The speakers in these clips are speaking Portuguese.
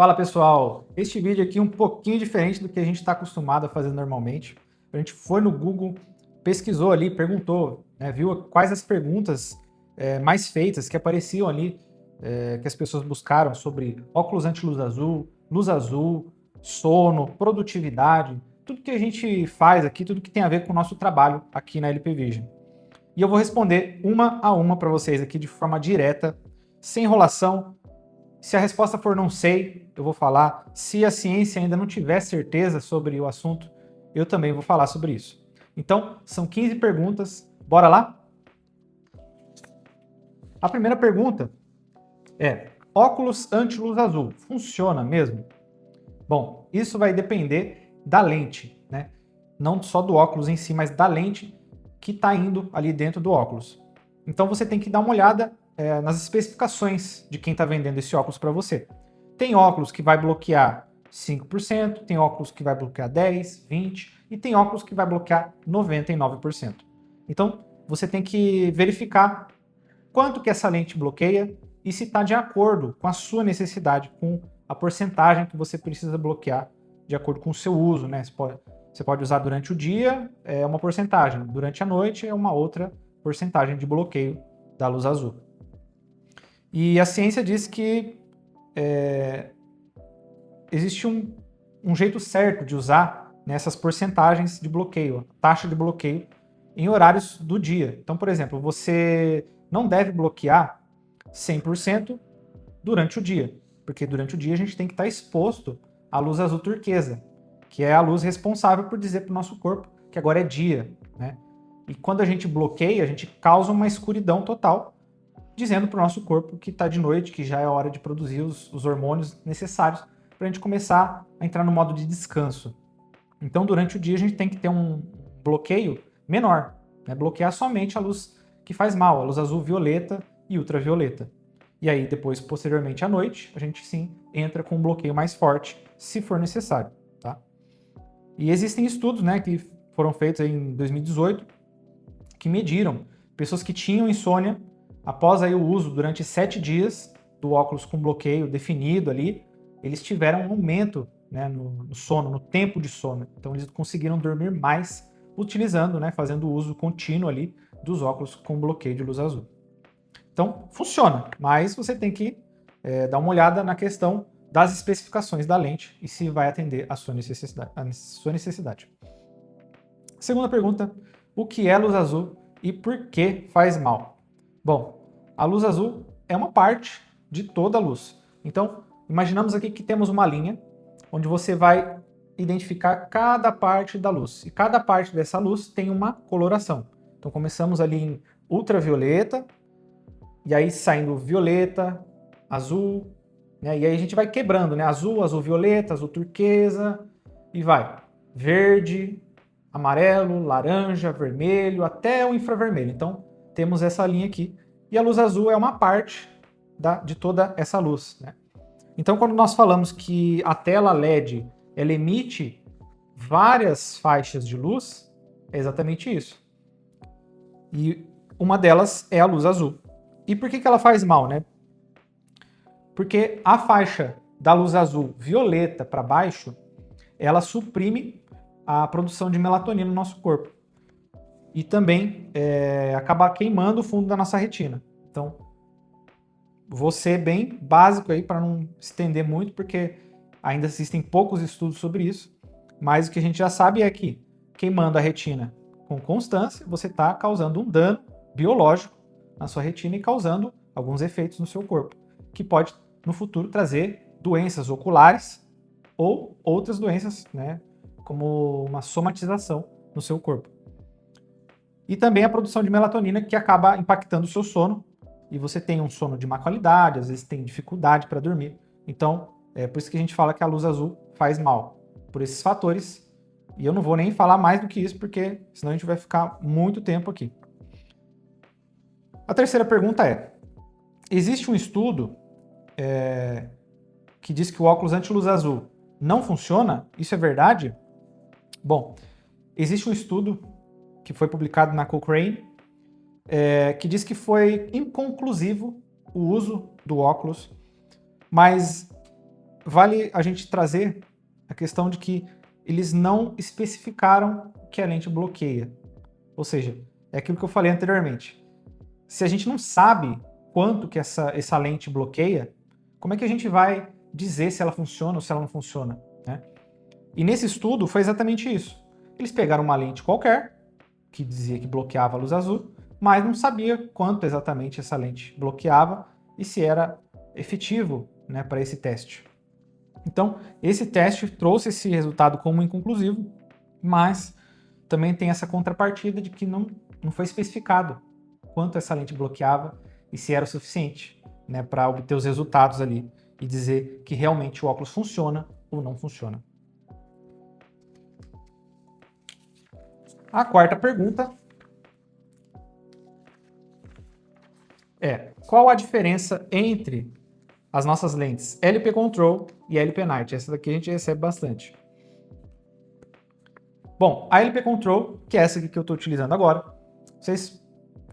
Fala pessoal, este vídeo aqui é um pouquinho diferente do que a gente está acostumado a fazer normalmente. A gente foi no Google, pesquisou ali, perguntou, né, viu quais as perguntas mais feitas que apareciam ali, que as pessoas buscaram sobre óculos anti-luz azul, sono, produtividade, tudo que a gente faz aqui, tudo que tem a ver com o nosso trabalho aqui na LP Vision. E eu vou responder uma a uma para vocês aqui de forma direta, sem enrolação. Se a resposta for não sei, eu vou falar. Se a ciência ainda não tiver certeza sobre o assunto, eu também vou falar sobre isso. Então, são 15 perguntas. Bora lá? A primeira pergunta é: óculos anti-luz azul funciona mesmo? Bom, isso vai depender da lente, né? Não só do óculos em si, mas da lente que está indo ali dentro do óculos. Então você tem que dar uma olhada nas especificações de quem está vendendo esse óculos para você. Tem óculos que vai bloquear 5%, tem óculos que vai bloquear 10%, 20% e tem óculos que vai bloquear 99%. Então você tem que verificar quanto que essa lente bloqueia e se está de acordo com a sua necessidade, com a porcentagem que você precisa bloquear de acordo com o seu uso, né? Você pode usar durante o dia, é uma porcentagem, durante a noite é uma outra porcentagem de bloqueio da luz azul. E a ciência diz que existe um jeito certo de usar nessas porcentagens de bloqueio, taxa de bloqueio, em horários do dia. Então, por exemplo, você não deve bloquear 100% durante o dia, porque durante o dia a gente tem que estar exposto à luz azul turquesa, que é a luz responsável por dizer para o nosso corpo que agora é dia, né? E quando a gente bloqueia, a gente causa uma escuridão total, dizendo para o nosso corpo que está de noite, que já é hora de produzir os hormônios necessários para a gente começar a entrar no modo de descanso. Então, durante o dia, a gente tem que ter um bloqueio menor, né? Bloquear somente a luz que faz mal, a luz azul, violeta e ultravioleta. E aí, depois, posteriormente à noite, a gente sim entra com um bloqueio mais forte, se for necessário. Tá? E existem estudos, né, que foram feitos em 2018 que mediram pessoas que tinham insônia após aí o uso durante 7 dias do óculos com bloqueio definido ali, eles tiveram um aumento, né, no sono, no tempo de sono. Então eles conseguiram dormir mais utilizando, né, fazendo uso contínuo ali dos óculos com bloqueio de luz azul. Então funciona, mas você tem que dar uma olhada na questão das especificações da lente e se vai atender a sua necessidade. Segunda pergunta: o que é luz azul e por que faz mal? Bom, a luz azul é uma parte de toda a luz. Então, imaginamos aqui que temos uma linha onde você vai identificar cada parte da luz. E cada parte dessa luz tem uma coloração. Então, começamos ali em ultravioleta, e aí saindo violeta, azul, né? E aí a gente vai quebrando, né? Azul, azul violeta, azul turquesa, e vai. Verde, amarelo, laranja, vermelho, até o infravermelho. Então, temos essa linha aqui. E a luz azul é uma parte de toda essa luz, né? Então, quando nós falamos que a tela LED ela emite várias faixas de luz, é exatamente isso. E uma delas é a luz azul. E por que ela faz mal, né? Porque a faixa da luz azul violeta para baixo, ela suprime a produção de melatonina no nosso corpo. E também acaba queimando o fundo da nossa retina. Então, vou ser bem básico aí para não estender muito, porque ainda existem poucos estudos sobre isso. Mas o que a gente já sabe é que queimando a retina com constância, você está causando um dano biológico na sua retina e causando alguns efeitos no seu corpo, que pode no futuro trazer doenças oculares ou outras doenças, né, como uma somatização no seu corpo. E também a produção de melatonina, que acaba impactando o seu sono, e você tem um sono de má qualidade, às vezes tem dificuldade para dormir. Então, é por isso que a gente fala que a luz azul faz mal, por esses fatores. E eu não vou nem falar mais do que isso, porque senão a gente vai ficar muito tempo aqui. A terceira pergunta é: existe um estudo que diz que o óculos anti-luz azul não funciona? Isso é verdade? Bom, existe um estudo que foi publicado na Cochrane que diz que foi inconclusivo o uso do óculos, mas vale a gente trazer a questão de que eles não especificaram que a lente bloqueia. Ou seja, é aquilo que eu falei anteriormente. Se a gente não sabe quanto que essa lente bloqueia, como é que a gente vai dizer se ela funciona ou se ela não funciona, né? E nesse estudo foi exatamente isso. Eles pegaram uma lente qualquer, que dizia que bloqueava a luz azul, mas não sabia quanto exatamente essa lente bloqueava e se era efetivo, né, para esse teste. Então, esse teste trouxe esse resultado como inconclusivo, mas também tem essa contrapartida de que não foi especificado quanto essa lente bloqueava e se era o suficiente, né, para obter os resultados ali e dizer que realmente o óculos funciona ou não funciona. A quarta pergunta é: qual a diferença entre as nossas lentes LP Control e LP Night? Essa daqui a gente recebe bastante. Bom, a LP Control, que é essa aqui que eu estou utilizando agora, vocês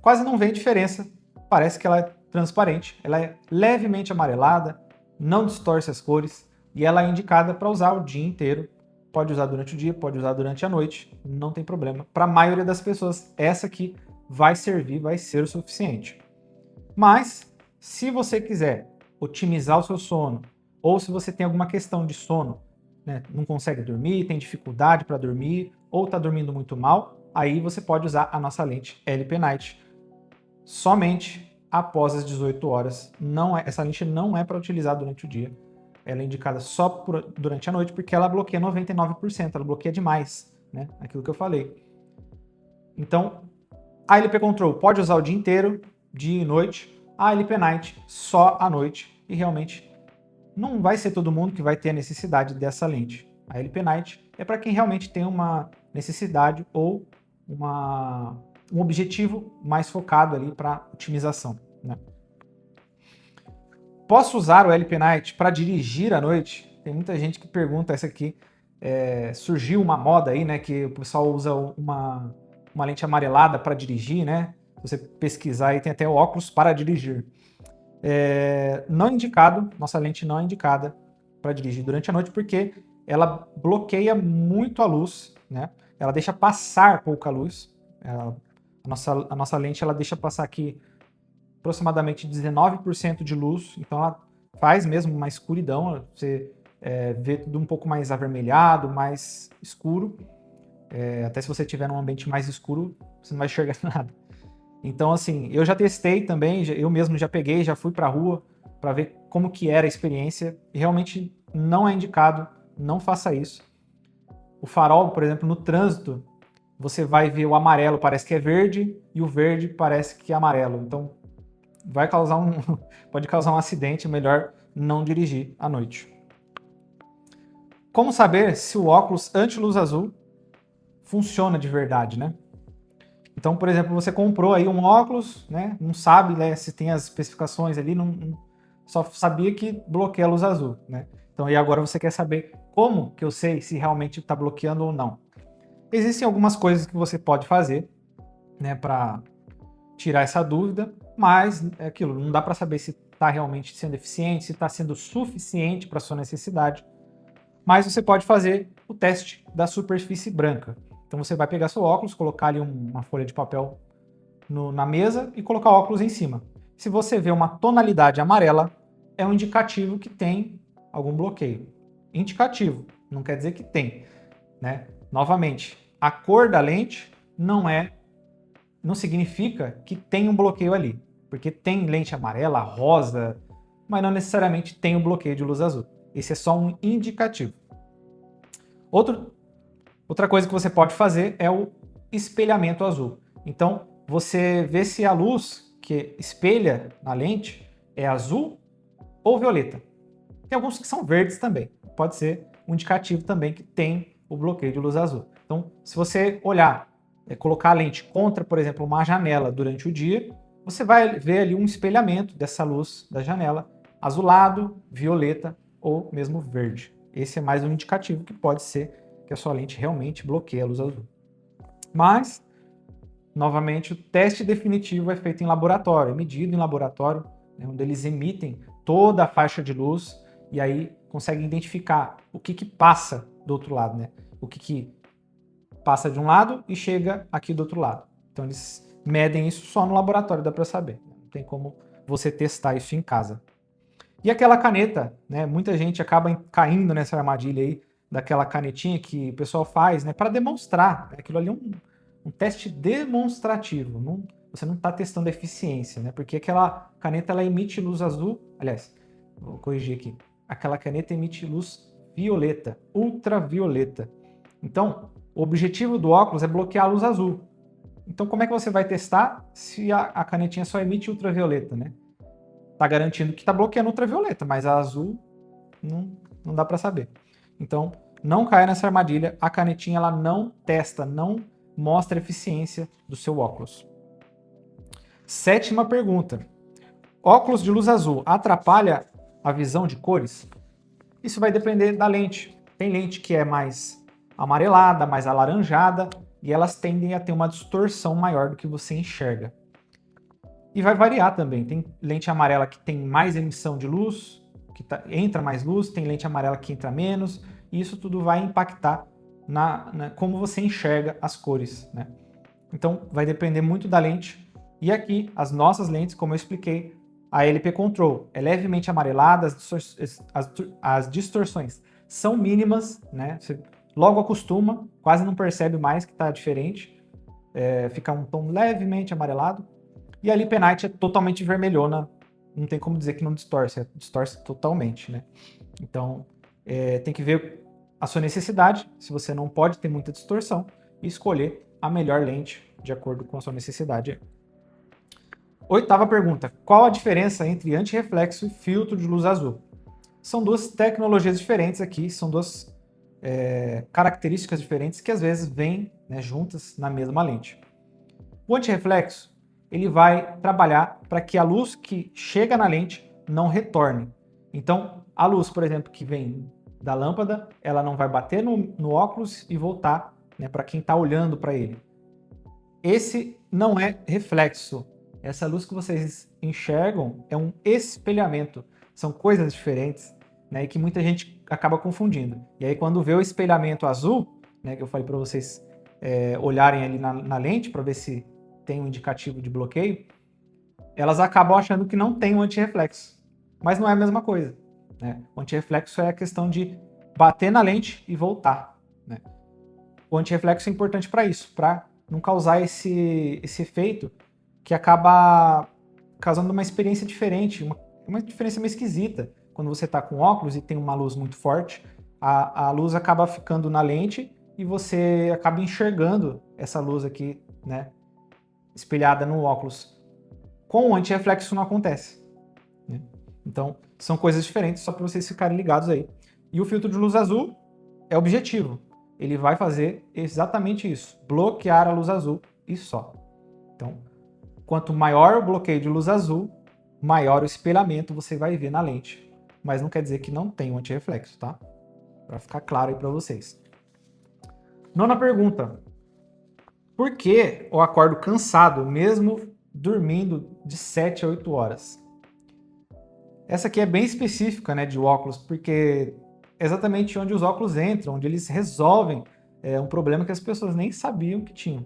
quase não veem diferença. Parece que ela é transparente, ela é levemente amarelada, não distorce as cores e ela é indicada para usar o dia inteiro. Pode usar durante o dia, pode usar durante a noite, não tem problema. Para a maioria das pessoas, essa aqui vai servir, vai ser o suficiente. Mas, se você quiser otimizar o seu sono, ou se você tem alguma questão de sono, né, não consegue dormir, tem dificuldade para dormir, ou está dormindo muito mal, aí você pode usar a nossa lente LP Night somente após as 18 horas. Essa lente não é para utilizar durante o dia. Ela é indicada só durante a noite, porque ela bloqueia 99%, ela bloqueia demais, né? Aquilo que eu falei. Então, a LP Control pode usar o dia inteiro, dia e noite. A LP Night só à noite. E realmente não vai ser todo mundo que vai ter a necessidade dessa lente. A LP Night é para quem realmente tem uma necessidade ou um objetivo mais focado ali para otimização, né? Posso usar o LP Night para dirigir à noite? Tem muita gente que pergunta essa aqui. Surgiu uma moda aí, né, que o pessoal usa uma lente amarelada para dirigir, né? Se você pesquisar aí, tem até óculos para dirigir. Não é indicado, nossa lente não é indicada para dirigir durante a noite, porque ela bloqueia muito a luz, né? Ela deixa passar pouca luz. A nossa lente ela deixa passar aqui aproximadamente 19% de luz, então ela faz mesmo uma escuridão, você vê tudo um pouco mais avermelhado, mais escuro. Até se você estiver num ambiente mais escuro, você não vai enxergar nada. Então, assim, eu já testei também, eu mesmo já peguei, já fui para a rua para ver como que era a experiência e realmente não é indicado, não faça isso. O farol, por exemplo, no trânsito, você vai ver o amarelo parece que é verde e o verde parece que é amarelo. Então, pode causar um acidente, é melhor não dirigir à noite. Como saber se o óculos anti-luz azul funciona de verdade, né? Então, por exemplo, você comprou aí um óculos, né? Não sabe, né, se tem as especificações ali, só sabia que bloqueia a luz azul, né? Então, e agora você quer saber como que eu sei se realmente está bloqueando ou não. Existem algumas coisas que você pode fazer, né, para tirar essa dúvida, mas é aquilo, não dá para saber se está realmente sendo eficiente, se está sendo suficiente para sua necessidade. Mas você pode fazer o teste da superfície branca. Então você vai pegar seu óculos, colocar ali uma folha de papel na mesa e colocar o óculos em cima. Se você vê uma tonalidade amarela, é um indicativo que tem algum bloqueio. Indicativo, não quer dizer que tem, né? Novamente, a cor da lente não significa que tem um bloqueio ali, porque tem lente amarela, rosa, mas não necessariamente tem o bloqueio de luz azul. Esse é só um indicativo. Outra coisa que você pode fazer é o espelhamento azul. Então, você vê se a luz que espelha na lente é azul ou violeta. Tem alguns que são verdes também. Pode ser um indicativo também que tem o bloqueio de luz azul. Então, se você olhar, colocar a lente contra, por exemplo, uma janela durante o dia, você vai ver ali um espelhamento dessa luz da janela, azulado, violeta ou mesmo verde. Esse é mais um indicativo que pode ser que a sua lente realmente bloqueia a luz azul. Mas, novamente, o teste definitivo é feito em laboratório, é medido em laboratório, onde eles emitem toda a faixa de luz e aí conseguem identificar o que passa do outro lado, né? O que passa de um lado e chega aqui do outro lado. Então eles medem isso só no laboratório, dá para saber. Não tem como você testar isso em casa. E aquela caneta, né? Muita gente acaba caindo nessa armadilha aí daquela canetinha que o pessoal faz, né? Para demonstrar. Né? Aquilo ali é um teste demonstrativo. Você não está testando a eficiência, né? Porque aquela caneta ela emite luz azul. Aliás, vou corrigir aqui. Aquela caneta emite luz violeta, ultravioleta. Então, o objetivo do óculos é bloquear a luz azul. Então, como é que você vai testar se a canetinha só emite ultravioleta, né? Tá garantindo que está bloqueando ultravioleta, mas a azul não dá para saber. Então, não caia nessa armadilha. A canetinha ela não testa, não mostra a eficiência do seu óculos. 7ª pergunta. Óculos de luz azul atrapalha a visão de cores? Isso vai depender da lente. Tem lente que é mais amarelada, mais alaranjada, e elas tendem a ter uma distorção maior do que você enxerga. E vai variar também. Tem lente amarela que tem mais emissão de luz, que entra mais luz, tem lente amarela que entra menos, e isso tudo vai impactar na como você enxerga as cores, né? Então, vai depender muito da lente. E aqui, as nossas lentes, como eu expliquei, a LP Control é levemente amarelada, as distorções são mínimas, né? Você logo acostuma, quase não percebe mais que está diferente, fica um tom levemente amarelado. E a LP Night é totalmente vermelhona, não tem como dizer que não distorce, distorce totalmente, né? Então, tem que ver a sua necessidade, se você não pode ter muita distorção, e escolher a melhor lente de acordo com a sua necessidade. 8ª pergunta. Qual a diferença entre antirreflexo e filtro de luz azul? São duas tecnologias diferentes aqui, são duas características diferentes que às vezes vêm, né, juntas na mesma lente. O antirreflexo ele vai trabalhar para que a luz que chega na lente não retorne. Então, a luz, por exemplo, que vem da lâmpada, ela não vai bater no óculos e voltar, né, para quem está olhando para ele. Esse não é reflexo. Essa luz que vocês enxergam é um espelhamento. São coisas diferentes, né, e que muita gente acaba confundindo. E aí, quando vê o espelhamento azul, né, que eu falei para vocês olharem ali na lente para ver se tem um indicativo de bloqueio, elas acabam achando que não tem um antirreflexo. Mas não é a mesma coisa, né? O antirreflexo é a questão de bater na lente e voltar, né? O antirreflexo é importante para isso, para não causar esse efeito que acaba causando uma experiência diferente, uma diferença meio esquisita. Quando você está com óculos e tem uma luz muito forte, a luz acaba ficando na lente e você acaba enxergando essa luz aqui, né, espelhada no óculos. Com o antirreflexo não acontece, né? Então, são coisas diferentes, só para vocês ficarem ligados aí. E o filtro de luz azul é objetivo. Ele vai fazer exatamente isso, bloquear a luz azul e só. Então, quanto maior o bloqueio de luz azul, maior o espelhamento você vai ver na lente. Mas não quer dizer que não tem um antirreflexo, tá? Para ficar claro aí para vocês. 9ª pergunta. Por que eu acordo cansado mesmo dormindo de 7 a 8 horas? Essa aqui é bem específica, né, de óculos, porque é exatamente onde os óculos entram, onde eles resolvem um problema que as pessoas nem sabiam que tinham.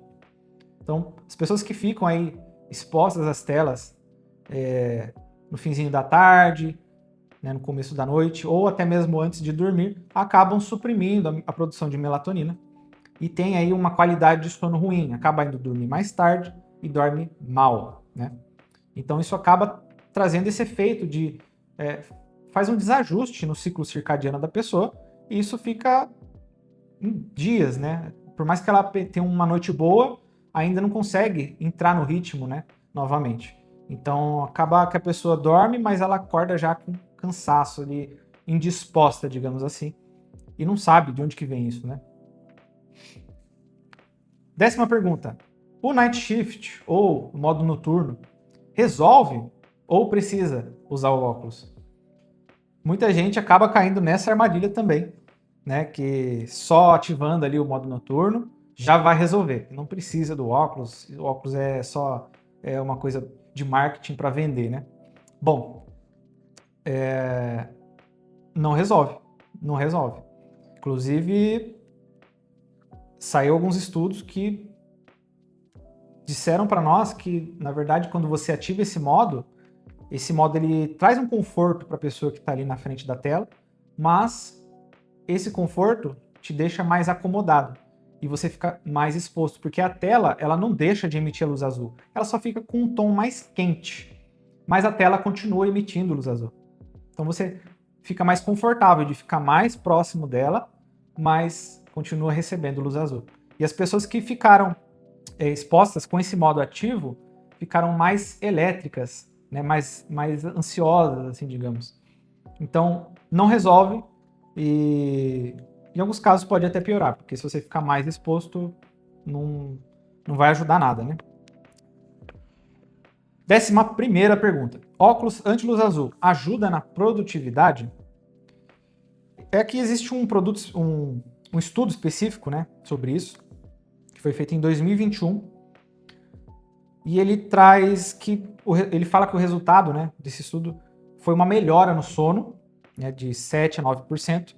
Então, as pessoas que ficam aí expostas às telas no finzinho da tarde, né, no começo da noite, ou até mesmo antes de dormir, acabam suprimindo a produção de melatonina e tem aí uma qualidade de sono ruim, acaba indo dormir mais tarde e dorme mal, né? Então isso acaba trazendo esse efeito de faz um desajuste no ciclo circadiano da pessoa e isso fica em dias, né? Por mais que ela tenha uma noite boa, ainda não consegue entrar no ritmo, né, novamente. Então acaba que a pessoa dorme, mas ela acorda já com cansaço ali, indisposta, digamos assim, e não sabe de onde que vem isso, né? 10ª pergunta. O night shift ou o modo noturno resolve ou precisa usar o óculos? Muita gente acaba caindo nessa armadilha também, né? Que só ativando ali o modo noturno já vai resolver. Não precisa do óculos. O óculos é só uma coisa de marketing para vender, né? Bom, não resolve, não resolve. Inclusive, saiu alguns estudos que disseram para nós que, na verdade, quando você ativa esse modo ele traz um conforto para a pessoa que está ali na frente da tela, mas esse conforto te deixa mais acomodado e você fica mais exposto, porque a tela ela não deixa de emitir a luz azul, ela só fica com um tom mais quente, mas a tela continua emitindo luz azul. Então você fica mais confortável de ficar mais próximo dela, mas continua recebendo luz azul. E as pessoas que ficaram expostas com esse modo ativo ficaram mais elétricas, né, mais ansiosas, assim, digamos. Então, não resolve e em alguns casos pode até piorar, porque se você ficar mais exposto, não vai ajudar nada, né? 11ª pergunta. Óculos anti-luz azul ajuda na produtividade? É que existe um estudo específico, né, sobre isso, que foi feito em 2021, e ele traz que ele fala que o resultado, né, desse estudo foi uma melhora no sono, né, de 7 a 9%,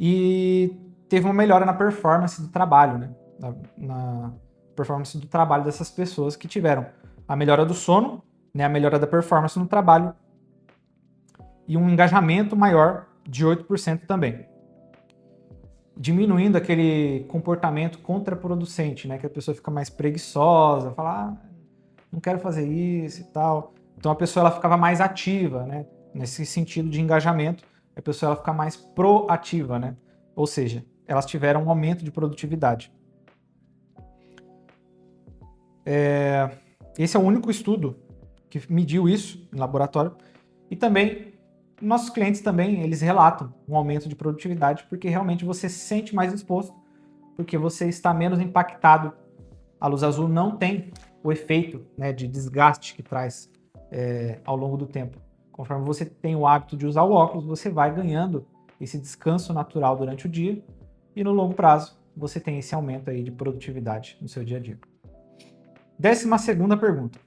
e teve uma melhora na performance do trabalho, né, na performance do trabalho dessas pessoas que tiveram a melhora do sono, né, a melhora da performance no trabalho e um engajamento maior de 8% também. Diminuindo aquele comportamento contraproducente, né? Que a pessoa fica mais preguiçosa, fala, não quero fazer isso e tal. Então a pessoa ela ficava mais ativa, né? Nesse sentido de engajamento, a pessoa ela fica mais proativa, né? Ou seja, elas tiveram um aumento de produtividade. Esse é o único estudo que mediu isso em laboratório. E também nossos clientes também, eles relatam um aumento de produtividade, porque realmente você se sente mais exposto, porque você está menos impactado. A luz azul não tem o efeito, né, de desgaste que traz ao longo do tempo. Conforme você tem o hábito de usar o óculos, você vai ganhando esse descanso natural durante o dia e no longo prazo você tem esse aumento aí de produtividade no seu dia a dia. 12ª pergunta.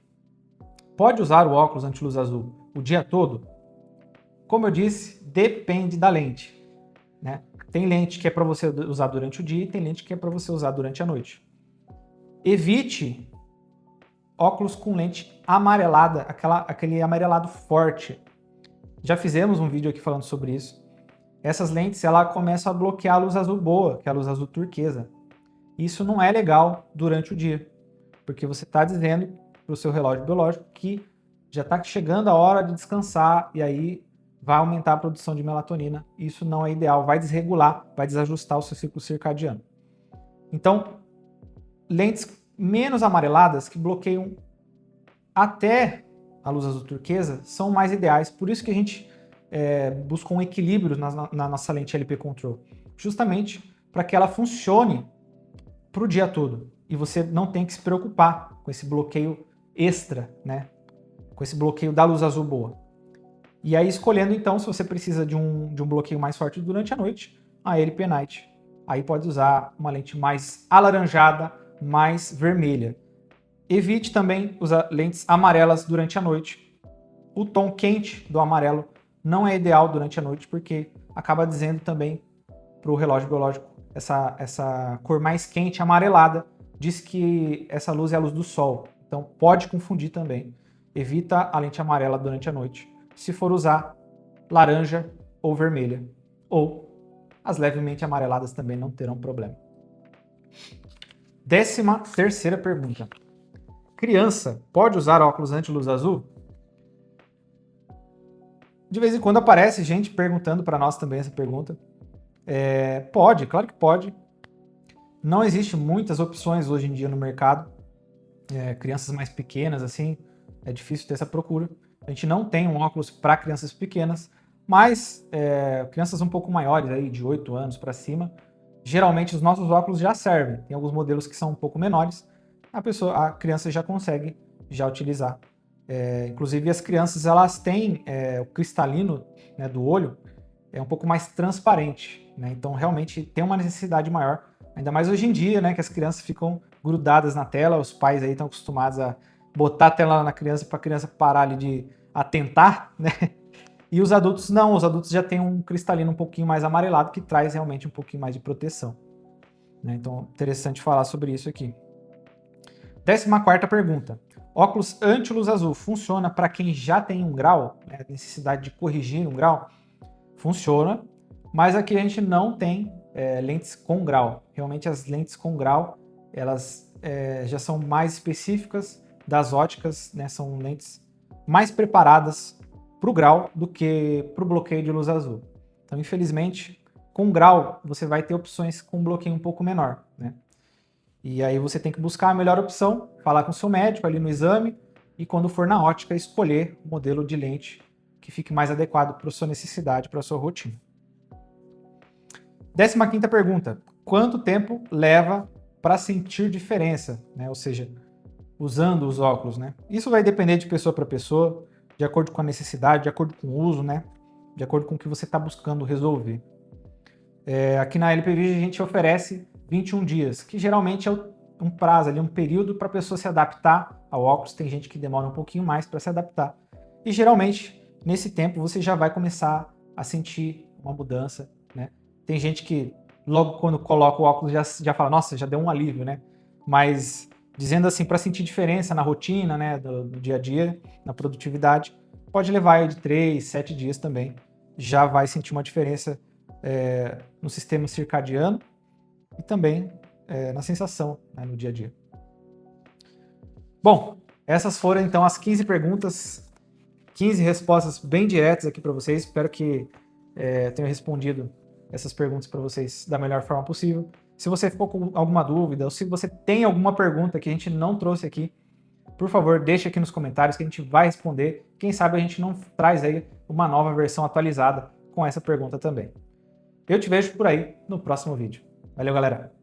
Pode usar o óculos anti-luz azul o dia todo? Como eu disse, depende da lente, né? Tem lente que é para você usar durante o dia e tem lente que é para você usar durante a noite. Evite óculos com lente amarelada, aquele amarelado forte. Já fizemos um vídeo aqui falando sobre isso. Essas lentes ela começam a bloquear a luz azul boa, que é a luz azul turquesa. Isso não é legal durante o dia, porque você está dizendo para o seu relógio biológico que já está chegando a hora de descansar e aí vai aumentar a produção de melatonina. Isso não é ideal, vai desregular, vai desajustar o seu ciclo circadiano. Então, lentes menos amareladas, que bloqueiam até a luz azul turquesa, são mais ideais. Por isso que a gente busca um equilíbrio na nossa lente LP Control, justamente para que ela funcione para o dia todo e você não tem que se preocupar com esse bloqueio extra, né? Com esse bloqueio da luz azul boa. E aí escolhendo então, se você precisa de um bloqueio mais forte durante a noite, a LP Night. Aí pode usar uma lente mais alaranjada, mais vermelha. Evite também usar lentes amarelas durante a noite. O tom quente do amarelo não é ideal durante a noite, porque acaba dizendo também para o relógio biológico, essa cor mais quente, amarelada, diz que essa luz é a luz do sol. Então pode confundir também. Evita a lente amarela durante a noite, se for usar laranja ou vermelha. Ou as levemente amareladas também não terão problema. 13ª pergunta. Criança pode usar óculos anti-luz azul? De vez em quando aparece gente perguntando para nós também essa pergunta. Pode, claro que pode. Não existe muitas opções hoje em dia no mercado. Crianças mais pequenas, assim, é difícil ter essa procura. A gente não tem um óculos para crianças pequenas, mas crianças um pouco maiores, aí, de 8 anos para cima, geralmente os nossos óculos já servem. Tem alguns modelos que são um pouco menores, a criança já consegue utilizar. Inclusive as crianças elas têm o cristalino, né, do olho um pouco mais transparente, né? Então realmente tem uma necessidade maior, ainda mais hoje em dia, né, que as crianças ficam grudadas na tela, os pais aí estão acostumados a botar a tela na criança para a criança parar ali de atentar, né? E os adultos não, os adultos já têm um cristalino um pouquinho mais amarelado, que traz realmente um pouquinho mais de proteção, né? Então, interessante falar sobre isso aqui. 14ª pergunta. Óculos anti-luz azul funciona para quem já tem 1 grau, né, necessidade de corrigir 1 grau? Funciona, mas aqui a gente não tem lentes com grau. Realmente as lentes com grau, elas já são mais específicas das óticas, né, são lentes mais preparadas para o grau do que para o bloqueio de luz azul. Então, infelizmente, com grau, você vai ter opções com bloqueio um pouco menor, né? E aí você tem que buscar a melhor opção, falar com o seu médico ali no exame e quando for na ótica, escolher o modelo de lente que fique mais adequado para a sua necessidade, para a sua rotina. 15ª pergunta. Quanto tempo leva para sentir diferença, né? Ou seja, usando os óculos, né? Isso vai depender de pessoa para pessoa, de acordo com a necessidade, de acordo com o uso, né? De acordo com o que você está buscando resolver. Aqui na LPVision a gente oferece 21 dias, que geralmente é um prazo, ali, um período para a pessoa se adaptar ao óculos. Tem gente que demora um pouquinho mais para se adaptar. E geralmente, nesse tempo, você já vai começar a sentir uma mudança, né? Tem gente que logo quando coloca o óculos já fala, nossa, já deu um alívio, né? Mas dizendo assim, para sentir diferença na rotina, né, do dia a dia, na produtividade, pode levar aí de 3, 7 dias também. Já vai sentir uma diferença no sistema circadiano e também na sensação, né, no dia a dia. Bom, essas foram então as 15 perguntas, 15 respostas bem diretas aqui para vocês. Espero que tenha respondido essas perguntas para vocês da melhor forma possível. Se você ficou com alguma dúvida ou se você tem alguma pergunta que a gente não trouxe aqui, por favor, deixe aqui nos comentários que a gente vai responder. Quem sabe a gente não traz aí uma nova versão atualizada com essa pergunta também. Eu te vejo por aí no próximo vídeo. Valeu, galera!